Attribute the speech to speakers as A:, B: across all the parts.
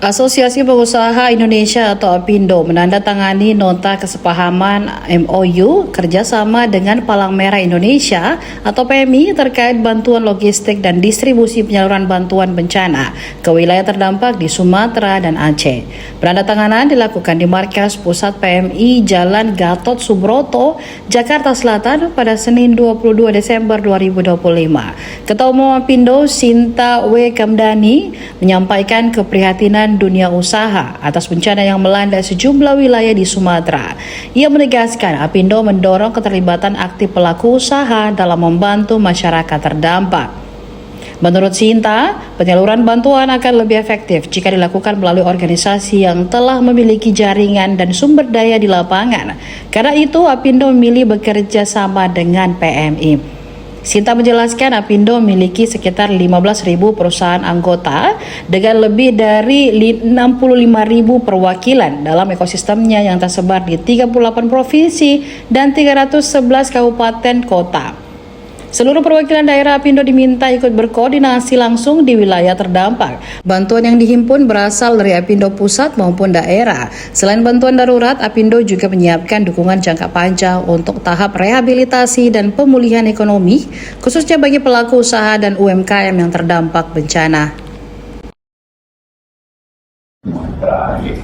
A: Asosiasi Pengusaha Indonesia atau APindo menandatangani nota kesepahaman MOU kerjasama dengan Palang Merah Indonesia atau PMI terkait bantuan logistik dan distribusi penyaluran bantuan bencana ke wilayah terdampak di Sumatera dan Aceh. Penandatanganan dilakukan di Markas Pusat PMI Jalan Gatot Subroto, Jakarta Selatan pada Senin 22 Desember 2025. Ketua Umum APindo Sinta W. Kamdani menyampaikan keprihatinan dunia usaha atas bencana yang melanda sejumlah wilayah di Sumatera. Ia menegaskan APindo mendorong keterlibatan aktif pelaku usaha dalam membantu masyarakat terdampak. Menurut Sinta, penyaluran bantuan akan lebih efektif jika dilakukan melalui organisasi yang telah memiliki jaringan dan sumber daya di lapangan. Karena itu, APindo memilih bekerja sama dengan PMI. Sinta menjelaskan APindo memiliki sekitar 15.000 perusahaan anggota dengan lebih dari 65.000 perwakilan dalam ekosistemnya yang tersebar di 38 provinsi dan 311 kabupaten kota. Seluruh perwakilan daerah APindo diminta ikut berkoordinasi langsung di wilayah terdampak. Bantuan yang dihimpun berasal dari APindo pusat maupun daerah. Selain bantuan darurat, APindo juga menyiapkan dukungan jangka panjang untuk tahap rehabilitasi dan pemulihan ekonomi, khususnya bagi pelaku usaha dan UMKM yang terdampak bencana.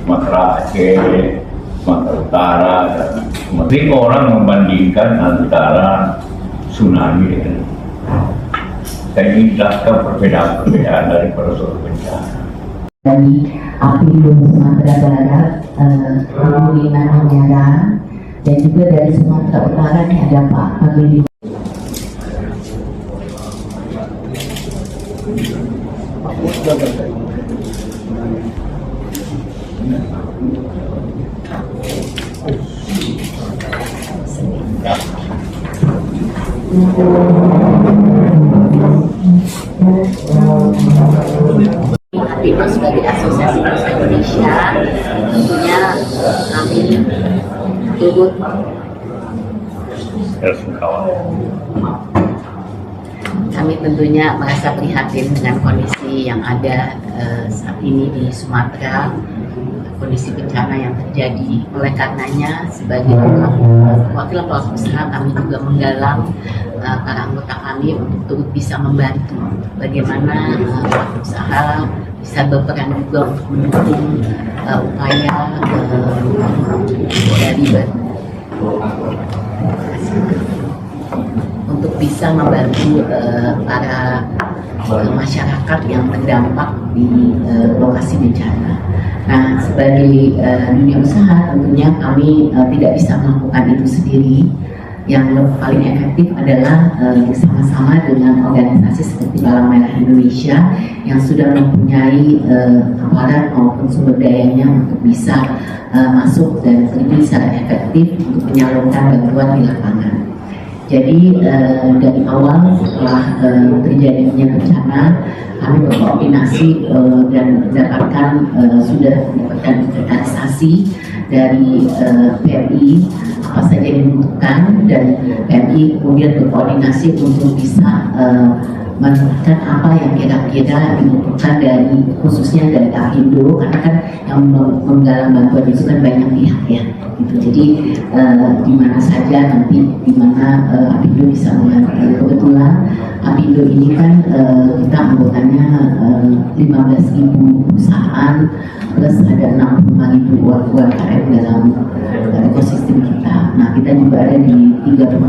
B: Sumatera Aceh, Sumatera Utara, dan mungkin orang membandingkan antara tsunami dengan saya ingin jelaskan perbedaan dari suatu bencana.
C: Dari APindo Sumatera Barat, Ibu Nana dan juga dari Sumatera Utara ini ada Pak Pagili. APindo sebagai Asosiasi Pengusaha Indonesia tentunya kami turut merasa prihatin dengan kondisi yang ada saat ini di Sumatera, kondisi bencana yang terjadi. Oleh karenanya sebagai wakil pelaku usaha kami juga menggalang para anggota kami untuk turut bisa membantu bagaimana pelaku usaha bisa berperan juga untuk mendukung upaya dari untuk bisa membantu para masyarakat yang terdampak di lokasi bencana. Nah, sebagai dunia usaha tentunya kami tidak bisa melakukan itu sendiri. Yang paling efektif adalah bersama-sama dengan organisasi seperti Palang Merah Indonesia yang sudah mempunyai aparat maupun sumber dayanya untuk bisa masuk dan terjun secara efektif untuk menyalurkan bantuan di lapangan. Jadi dari awal setelah terjadinya bencana kami berkoordinasi dan mendapatkan sudah mendapatkan inventarisasi dari PMI apa saja yang dibutuhkan, dan PMI kemudian berkoordinasi untuk bisa menentukan apa yang kira-kira dibutuhkan dari khususnya dari APindo, karena kan yang menggalang bantuan itu kan banyak pihak ya gitu. Jadi di mana saja nanti di mana APindo bisa membantu. Kebetulan APindo ini kan kita anggotanya 15.000 perusahaan plus ada 65.000 UMKM dalam ekosistem kita. Nah, kita juga ada di 38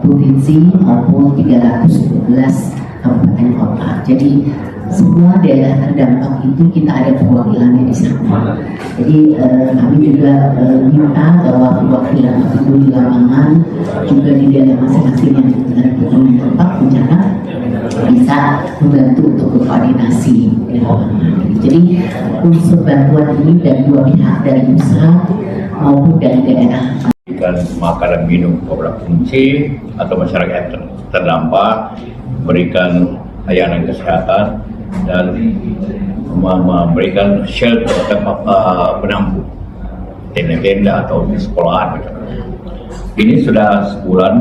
C: provinsi maupun 311 kabupaten kota. Jadi semua daerah terdampak itu kita ada perwakilannya di sana. Jadi kami juga minta bahwa perwakilan APindo di lapangan juga di daerah masing-masing yang terdampak bencana bisa membantu untuk berkoordinasi. Jadi unsur bantuan ini dari dua pihak, dari usaha maupun dari daerah.
B: Makanan minum kepada fungsi atau masyarakat yang terdampak, berikan layanan kesehatan dan memberikan shelter tempat penampung, tenda-tenda atau di sekolahan. Ini sudah sebulan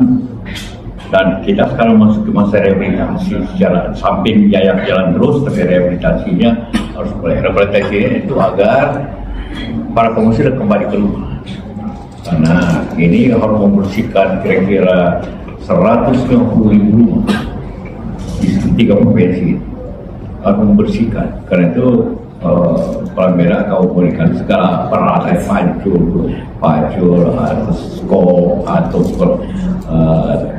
B: dan kita sekarang masuk ke masa rehabilitasi. Samping jalan terus, tapi rehabilitasinya harus mulai rehabilitasi itu agar para pengungsi kembali ke rumah. Karena ini harus membersihkan kira-kira 150.000 rumah di 3 provinsi, harus membersihkan. Karena itu Palang Merah kau berikan segala peralatan pacul atau skop atau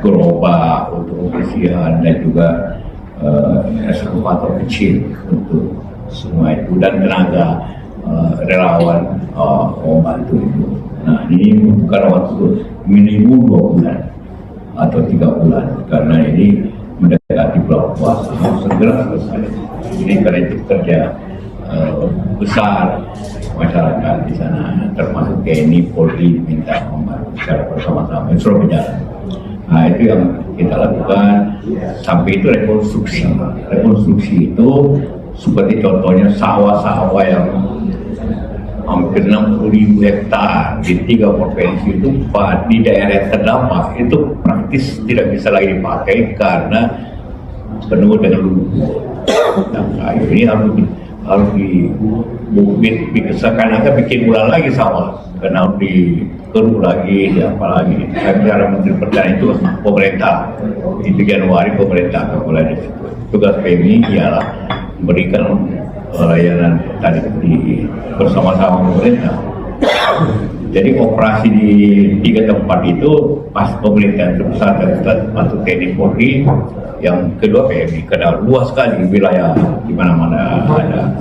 B: gerobak untuk pembersihan dan juga eskavator kecil untuk semua itu dan tenaga relawan membantu itu. Nah, ini membutuhkan waktu minimum 2 bulan atau 3 bulan karena ini mendekati bulan puasa harus segera selesai. Ini karena itu kerja besar masyarakat di sana, termasuk TNI, Polri minta membantu secara bersama-sama itu sudah berjalan. Nah, itu yang kita lakukan sampai itu rekonstruksi. Rekonstruksi itu seperti contohnya sawah-sawah yang hampir 60.000 hektar di 3 provinsi itu di daerah terdampak itu praktis tidak bisa lagi dipakai karena penuh dengan lumpur. Nah, ini harus dikesakan agar bikin ulang lagi sawah karena harus dikeruk lagi, apalagi cara Menteri Pertanian itu pemerintah di Januari pemerintah akan mulai di situ. Tugas PMI ialah memberikan layanan tadi bersama-sama pemerintah. Jadi operasi di 3 tempat itu pas pemerintah pusat masuk TNI Polri, yang kedua PMI karena luas sekali wilayah di mana-mana ada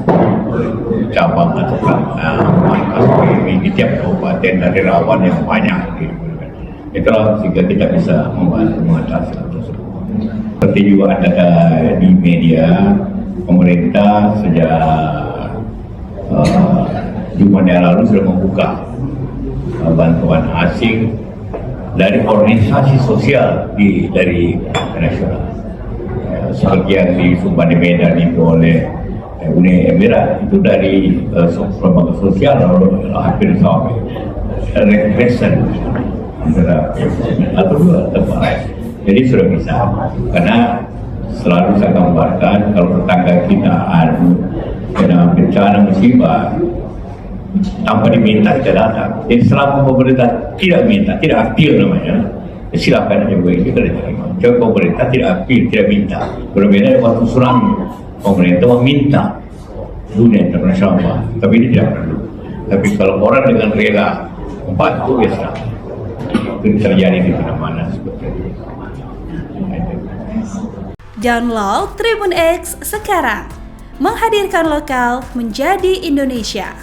B: cabang atau markas PMI di tiap kabupaten dari relawan yang banyak. Itulah sehingga kita bisa membantu mengatasi hal tersebut. Seperti juga ada di media pemerintah sejak Jumat yang lalu sudah membuka bantuan asing dari organisasi sosial dari nasional. Seperti yang di Sumba di Medan itu oleh Uni Emirat itu dari lembaga sosial hampir sama rekresen antara atau 2 tempat. Jadi sudah bisa karena selalu saya gambarkan kalau tetangga kita kena bencana musibah tanpa diminta kita datang. Jadi selama pemerintah tidak minta, tidak aktif namanya, silakan aja ini kita terima. Coba pemerintah tidak aktif, tidak minta. Berbeda dengan waktu tsunami, pemerintah meminta dunia internasional, tapi ini tidak perlu. Tapi kalau orang dengan rela membantu biasa, itu terjadi di mana-mana seperti itu.
D: Download Tribun X sekarang, menghadirkan lokal menjadi Indonesia.